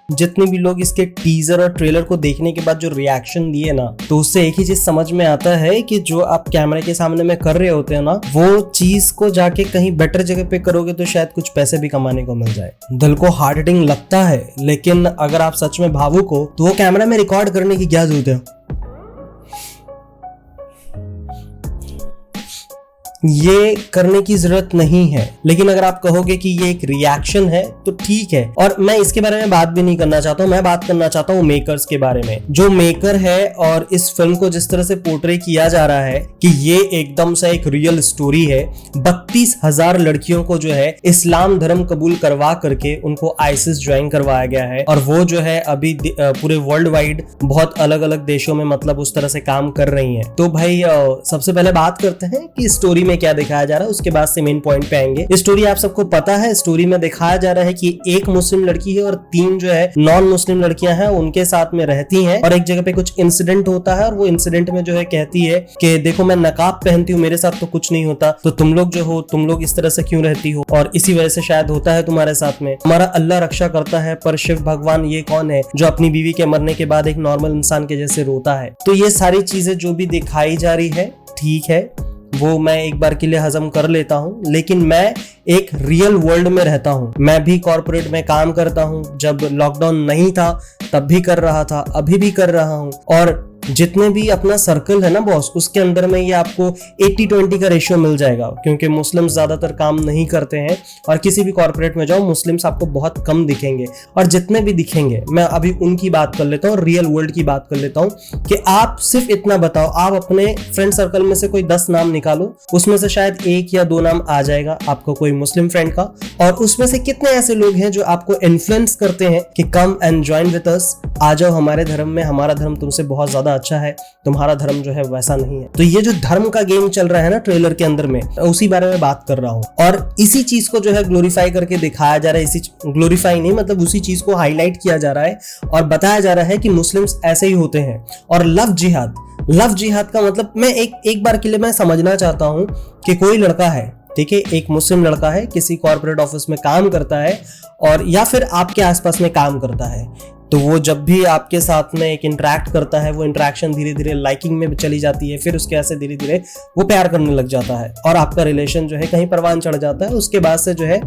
जितने भी लोग इसके टीजर और ट्रेलर को देखने के बाद जो रिएक्शन दिए ना, तो उससे एक ही चीज समझ में आता है कि जो आप कैमरे के सामने में कर रहे होते हैं ना, वो चीज को जाके कहीं बेटर जगह पे करोगे तो शायद कुछ पैसे भी कमाने को मिल जाए। दिल को हार्ट हिटिंग लगता है, लेकिन अगर आप सच में भावुक हो तो वो कैमरा में रिकॉर्ड करने की क्या जरूरत है? ये करने की जरूरत नहीं है। लेकिन अगर आप कहोगे कि ये एक रिएक्शन है तो ठीक है, और मैं इसके बारे में बात भी नहीं करना चाहता हूँ। मैं बात करना चाहता हूँ मेकर्स के बारे में, जो मेकर है और इस फिल्म को जिस तरह से पोर्ट्रे किया जा रहा है कि ये एकदम से एक रियल स्टोरी है। 32,000 लड़कियों को जो है इस्लाम धर्म कबूल करवा करके उनको आईसिस ज्वाइन करवाया गया है, और वो जो है अभी पूरे वर्ल्ड वाइड बहुत अलग अलग देशों में मतलब उस तरह से काम कर रही है। तो भाई सबसे पहले बात करते हैं कि स्टोरी में क्या दिखाया जा रहा है, उसके बाद से मेन पॉइंट पे आएंगे। स्टोरी आप सबको पता है, स्टोरी में दिखाया जा रहा है कि एक मुस्लिम लड़की है और 3 जो है नॉन मुस्लिम लड़कियां हैं, उनके साथ में रहती हैं, और एक जगह पे कुछ इंसिडेंट होता है, और वो इंसिडेंट में जो है कहती है कि देखो मैं नकाब पहनती हूँ, मेरे साथ तो कुछ नहीं होता, तो तुम लोग जो हो, तुम लोग इस तरह से क्यों रहती हो, और इसी वजह से शायद होता है तुम्हारे साथ में। हमारा अल्लाह रक्षा करता है, पर शिव भगवान ये कौन है जो अपनी बीवी के मरने के बाद एक नॉर्मल इंसान के जैसे रोता है। तो ये सारी चीजें जो भी दिखाई जा रही है, ठीक है, वो मैं एक बार के लिए हजम कर लेता हूँ, लेकिन मैं एक रियल वर्ल्ड में रहता हूँ। मैं भी कॉर्पोरेट में काम करता हूँ, जब लॉकडाउन नहीं था तब भी कर रहा था, अभी भी कर रहा हूँ, और जितने भी अपना सर्कल है ना बॉस, उसके अंदर में ये आपको 80-20 का रेशियो मिल जाएगा, क्योंकि मुस्लिम्स ज्यादातर काम नहीं करते हैं, और किसी भी कॉर्पोरेट में जाओ मुस्लिम्स आपको बहुत कम दिखेंगे, और जितने भी दिखेंगे मैं अभी उनकी बात कर लेता हूँ, रियल वर्ल्ड की बात कर लेता हूँ कि आप सिर्फ इतना बताओ, आप अपने फ्रेंड सर्कल में से कोई 10 नाम निकालो, उसमें से शायद 1 या 2 नाम आ जाएगा आपको कोई मुस्लिम फ्रेंड का, और उसमें से कितने ऐसे लोग हैं जो आपको इन्फ्लुएंस करते हैं कि come and join with us, आ जाओ हमारे धर्म में, हमारा धर्म तुमसे बहुत ज्यादा अच्छा है, तुम्हारा धर्म जो है वैसा नहीं है। तो ये जो धर्म का गेम चल रहा है ना ट्रेलर के अंदर में, उसी बारे में बात कर रहा हूँ, और इसी चीज को जो है ग्लोरीफाई करके दिखाया जा रहा है। इसी ग्लोरीफाई नहीं, मतलब उसी चीज को हाईलाइट किया जा रहा है और बताया जा रहा है कि मुस्लिम्स ऐसे ही होते हैं। और लव जिहाद का मतलब मैं एक बार के लिए मैं समझना चाहता हूँ कि कोई लड़का है, ठीक है, एक मुस्लिम लड़का है, किसी कॉर्पोरेट ऑफिस में काम करता है, और या फिर आपके आसपास में काम करता है, तो वो जब भी आपके साथ में एक इंटरेक्ट करता है, वो इंटरेक्शन धीरे धीरे लाइकिंग में चली जाती है, फिर उसके ऐसे धीरे धीरे वो प्यार करने लग जाता है, और आपका रिलेशन जो है कहीं परवान चढ़ जाता है। उसके बाद से जो है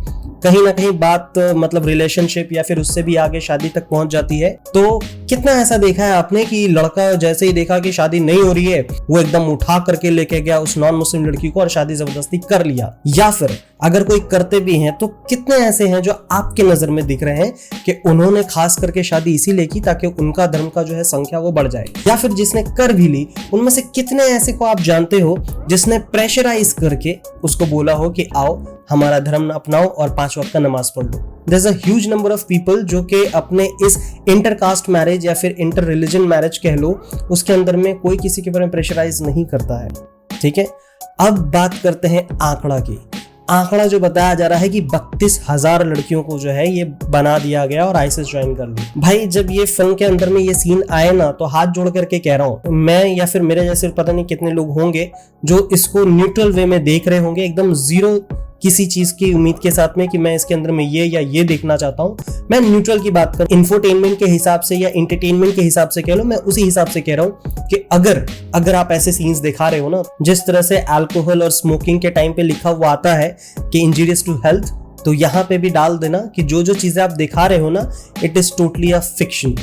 कहीं ना कहीं बात मतलब रिलेशनशिप या फिर उससे भी आगे शादी तक पहुंच जाती है। तो कितना ऐसा देखा है आपने कि लड़का जैसे ही देखा कि शादी नहीं हो रही है, वो एकदम उठा करके लेके गया उस नॉन मुस्लिम लड़की को और शादी जबरदस्ती कर लिया। या फिर अगर कोई करते भी हैं तो कितने ऐसे हैं जो आपके नजर में दिख रहे हैं कि उन्होंने खास करके शादी इसीलिए की ताकि उनका धर्म का जो है संख्या वो बढ़ जाए। या फिर जिसने कर भी ली, उनमें से कितने ऐसे को आप जानते हो जिसने प्रेशराइज करके उसको बोला हो कि आओ हमारा धर्म अपनाओ और 5 वक्त का नमाज पढ़ लो। There's a huge number of people जो कि अपने इस इंटरकास्ट मैरिज या फिर इंटर रिलीजन मैरिज कह लो, उसके अंदर में कोई किसी के ऊपर प्रेशराइज नहीं करता है। ठीक है, अब बात करते हैं आंकड़ा की। आंकड़ा जो बताया जा रहा है कि 32,000 लड़कियों को जो है ये बना दिया गया और आईसिस ज्वाइन कर ली। भाई जब ये फिल्म के अंदर में ये सीन आए ना, तो हाथ जोड़ करके कह रहा हूँ मैं, या फिर मेरे जैसे पता नहीं कितने लोग होंगे जो इसको न्यूट्रल वे में देख रहे होंगे, एकदम जीरो किसी चीज की उम्मीद के साथ में कि मैं इसके अंदर में ये या ये देखना चाहता हूँ। मैं न्यूट्रल की बात कर, इंफोटेनमेंट के हिसाब से या एंटरटेनमेंट के हिसाब से कह लो, मैं उसी हिसाब से कह रहा हूँ कि अगर आप ऐसे सीन्स दिखा रहे हो ना, जिस तरह से अल्कोहल और स्मोकिंग के टाइम पे लिखा हुआ आता है कि इंजीरियस टू हेल्थ, तो यहाँ पे भी डाल देना कि जो जो चीजें आप दिखा रहे हो ना, it is totally a fiction,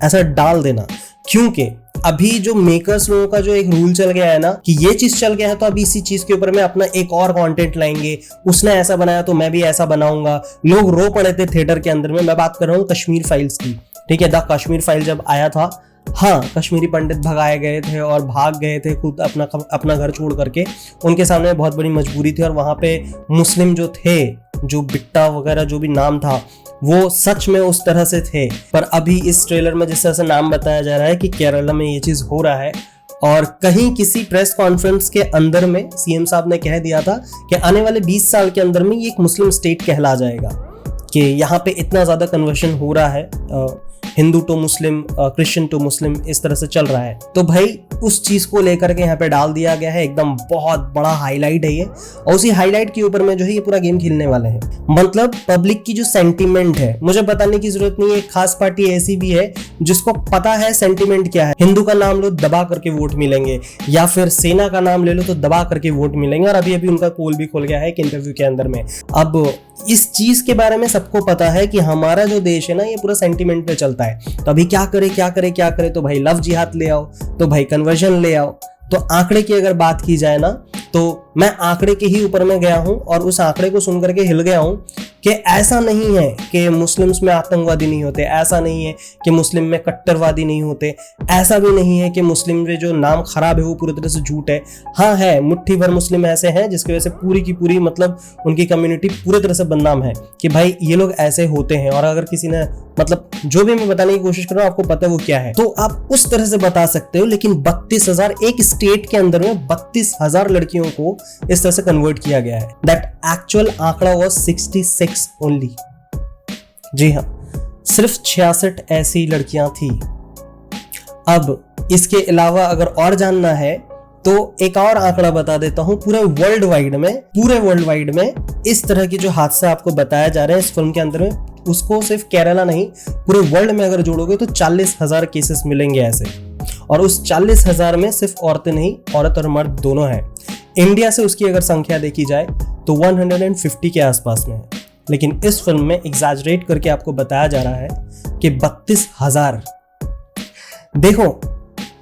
ऐसा डाल देना। क्योंकि अभी जो मेकर्स लोगों का जो एक रूल चल गया है ना कि ये चीज चल गया है, तो अभी इसी चीज के ऊपर में अपना एक और कंटेंट लाएंगे, उसने ऐसा बनाया तो मैं भी ऐसा बनाऊंगा। लोग रो पड़े थे थिएटर के अंदर में। मैं बात कर रहा हूँ कश्मीर फाइल्स की, ठीक है। द कश्मीर फाइल जब आया था, हाँ, कश्मीरी पंडित भगाए गए थे और भाग गए थे खुद अपना घर छोड़ करके। उनके सामने बहुत बड़ी मजबूरी थी, और वहां पे मुस्लिम जो थे, जो बिट्टा वगैरह जो भी नाम था, वो सच में उस तरह से थे। पर अभी इस ट्रेलर में जिस तरह से नाम बताया जा रहा है कि केरला में ये चीज हो रहा है, और कहीं किसी प्रेस कॉन्फ्रेंस के अंदर में सीएम साहब ने कह दिया था कि आने वाले 20 साल के अंदर में ये एक मुस्लिम स्टेट कहला जाएगा। कि यहाँ पे इतना ज़्यादा कन्वर्शन हो रहा है, Hindu to Muslim, Christian to Muslim, इस तरह से चल रहा है। तो भाई उस चीज़ को लेकर के यहाँ पे डाल दिया गया है, एकदम बहुत बड़ा हाईलाइट है ये। और उसी हाईलाइट के ऊपर में जो है ये पूरा गेम खेलने वाले हैं। मतलब पब्लिक की जो सेंटीमेंट है, मुझे बताने की जरूरत नहीं है, एक खास पार्टी ऐसी भी है जिसको पता है सेंटीमेंट क्या है। हिंदू का नाम लो दबा करके वोट मिलेंगे, या फिर सेना का नाम ले लो तो दबा करके वोट मिलेंगे। और अभी उनका पोल भी खुल गया है एक इंटरव्यू के अंदर में। अब इस चीज के बारे में सबको पता है कि हमारा जो देश है ना ये पूरा सेंटीमेंट पे चलता है। तो अभी क्या करे, तो भाई लव जिहाद ले आओ, तो भाई कन्वर्जन ले आओ। तो आंकड़े की अगर बात की जाए ना, तो मैं आंकड़े के ही ऊपर में गया हूं और उस आंकड़े को सुन करके हिल गया हूं कि ऐसा नहीं है कि मुस्लिम्स में आतंकवादी नहीं होते, ऐसा नहीं है कि मुस्लिम में कट्टरवादी नहीं होते, ऐसा भी नहीं है कि मुस्लिम में जो नाम खराब है वो पूरी तरह से झूठ है। हाँ है, मुट्ठी भर मुस्लिम ऐसे हैं जिसकी वजह से पूरी की पूरी मतलब उनकी कम्युनिटी पूरी तरह से बदनाम है कि भाई ये लोग ऐसे होते हैं। और अगर किसी ने मतलब जो भी मैं बताने की कोशिश कर रहा हूँ आपको पता है वो क्या है, तो आप उस तरह से बता सकते हो। लेकिन 32,000 एक स्टेट के अंदर में 32,000 लड़कियों को इस तरह से कन्वर्ट किया गया है। दैट एक्चुअल आंकड़ा वाज 66 ओनली। जी हाँ, सिर्फ 66 ऐसी लड़कियां थी। अब इसके अलावा अगर और जानना है तो एक और आंकड़ा बता देता हूं। पूरे वर्ल्ड वाइड में इस तरह की जो हादसा आपको बताया जा रहा है इस फिल्म के अंदर में, उसको सिर्फ केरला नहीं पूरे वर्ल्ड में अगर जोड़ोगे तो 40,000 केसेस मिलेंगे ऐसे। और उस 40,000 में सिर्फ औरतें नहीं, औरत और मर्द दोनों हैं। इंडिया से उसकी अगर संख्या देखी जाए तो 150 के आसपास में है। लेकिन इस फिल्म में एग्जैजरेट करके आपको बताया जा रहा है कि 32,000। देखो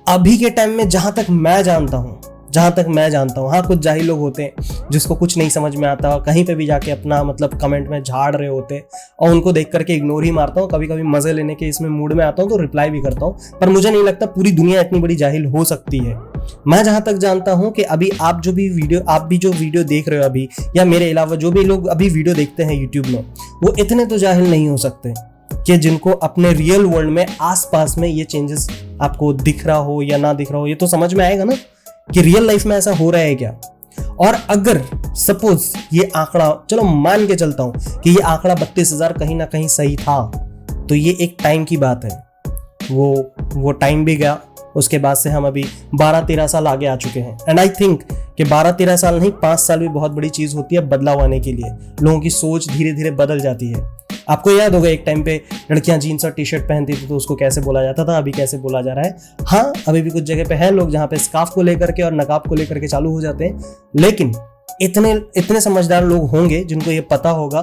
अभी के टाइम में जहां तक मैं जानता हूं, हाँ कुछ जाहिल लोग होते हैं जिसको कुछ नहीं समझ में आता, कहीं पे भी जाके अपना मतलब कमेंट में झाड़ रहे होते हैं और उनको देख करके इग्नोर ही मारता हूँ। कभी कभी मजे लेने के इसमें मूड में आता हूँ तो रिप्लाई भी करता हूँ, पर मुझे नहीं लगता पूरी दुनिया इतनी बड़ी जाहिल हो सकती है। मैं जहां तक जानता हूं कि अभी आप जो वीडियो देख रहे हो अभी, या मेरे अलावा जो भी लोग अभी वीडियो देखते हैं यूट्यूब में, वो इतने तो जाहिल नहीं हो सकते कि जिनको अपने रियल वर्ल्ड में आसपास में ये चेंजेस आपको दिख रहा हो या ना दिख रहा हो। ये तो समझ में आएगा ना कि रियल लाइफ में ऐसा हो रहा है क्या। और अगर सपोज ये आंकड़ा, चलो मान के चलता हूं कि ये आंकड़ा 32,000 कहीं ना कहीं सही था, तो ये एक टाइम की बात है। वो टाइम भी गया, उसके बाद से हम अभी 12-13 साल आगे आ चुके हैं। एंड आई थिंक कि 12-13 साल नहीं, 5 साल भी बहुत बड़ी चीज होती है बदलाव आने के लिए। लोगों की सोच धीरे धीरे बदल जाती है। आपको याद होगा एक टाइम पे लड़कियां जीन्स और टी शर्ट पहनती थी तो उसको कैसे बोला जाता था, अभी कैसे बोला जा रहा है। हाँ अभी भी कुछ जगह पे हैं लोग जहाँ पे स्कार्फ को लेकर के और नकाब को लेकर के चालू हो जाते हैं, लेकिन इतने समझदार लोग होंगे जिनको ये पता होगा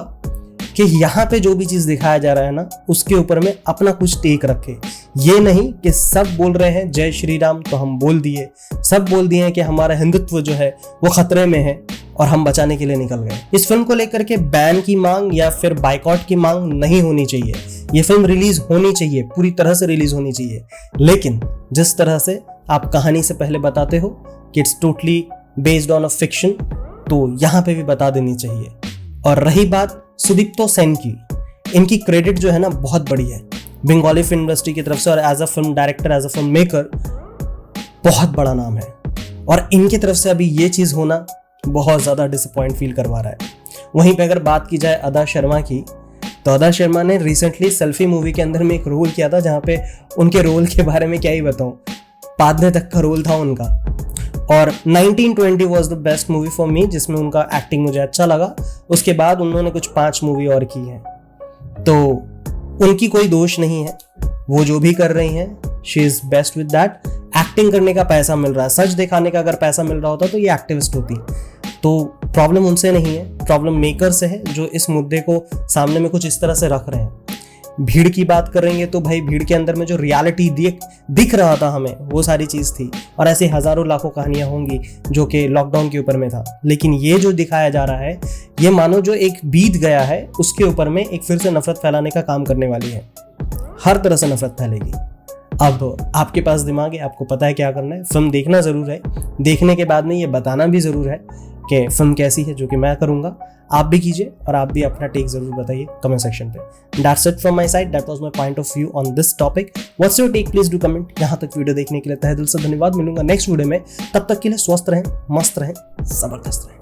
कि यहाँ पे जो भी चीज दिखाया जा रहा है ना उसके ऊपर में अपना कुछ टेक रखे। ये नहीं कि सब बोल रहे हैं जय श्री राम तो हम बोल दिए, सब बोल दिए कि हमारा हिंदुत्व जो है वो खतरे में है और हम बचाने के लिए निकल गए। इस फिल्म को लेकर के बैन की मांग या फिर बाइकआउट की मांग नहीं होनी चाहिए। ये फिल्म रिलीज होनी चाहिए, पूरी तरह से रिलीज होनी चाहिए। लेकिन जिस तरह से आप कहानी से पहले बताते हो कि it's totally based on a fiction, तो यहाँ पे भी बता देनी चाहिए। और रही बात सुदीप्तो सेन की, इनकी क्रेडिट जो है ना बहुत बड़ी है बंगाली फिल्म इंडस्ट्री की तरफ से, और as a film director, as a film maker बहुत बड़ा नाम है। और इनकी तरफ से अभी ये चीज होना बहुत ज्यादा डिसअपॉइंट फील करवा रहा है। वहीं पे अगर बात की जाए अदा शर्मा की, तो अदा शर्मा ने रिसेंटली सेल्फी मूवी के अंदर में एक रोल किया था, जहां पे उनके रोल के बारे में क्या ही बताऊं, पादने तक का रोल था उनका। और 1920 was the best movie for me, जिसमें उनका एक्टिंग मुझे अच्छा लगा। उसके बाद उन्होंने कुछ 5 मूवी और की हैं, तो उनकी कोई दोष नहीं है, वो जो भी कर रही हैं she is best with that. Acting करने का पैसा मिल रहा है, सच दिखाने का अगर पैसा मिल रहा होता तो ये एक्टिविस्ट होती। तो प्रॉब्लम उनसे नहीं है, प्रॉब्लम मेकर से है जो इस मुद्दे को सामने में कुछ इस तरह से रख रहे हैं। भीड़ की बात करेंगे तो भाई भीड़ के अंदर में जो रियलिटी दिख रहा था हमें, वो सारी चीज थी। और ऐसे हजारों लाखों कहानियां होंगी जो कि लॉकडाउन के ऊपर में था, लेकिन ये जो दिखाया जा रहा है ये मानो जो एक बीत गया है उसके ऊपर में एक फिर से नफरत फैलाने का काम करने वाली है। हर तरह से नफरत फैलेगी। अब आपके पास दिमाग है, आपको पता है क्या करना है। फिल्म देखना जरूर है, देखने के बाद में ये बताना भी जरूर है कि फिल्म कैसी है, जो कि मैं करूंगा। आप भी कीजिए और आप भी अपना टेक जरूर बताइए कमेंट सेक्शन पे। That's it from my side. That was my point of view on this topic. What's your take? Please do comment. यहाँ तक वीडियो देखने के लिए तहे दिल से धन्यवाद। मिलूंगा नेक्स्ट वीडियो में, तब तक के लिए स्वस्थ रहें, मस्त रहें, जबरदस्त रहें।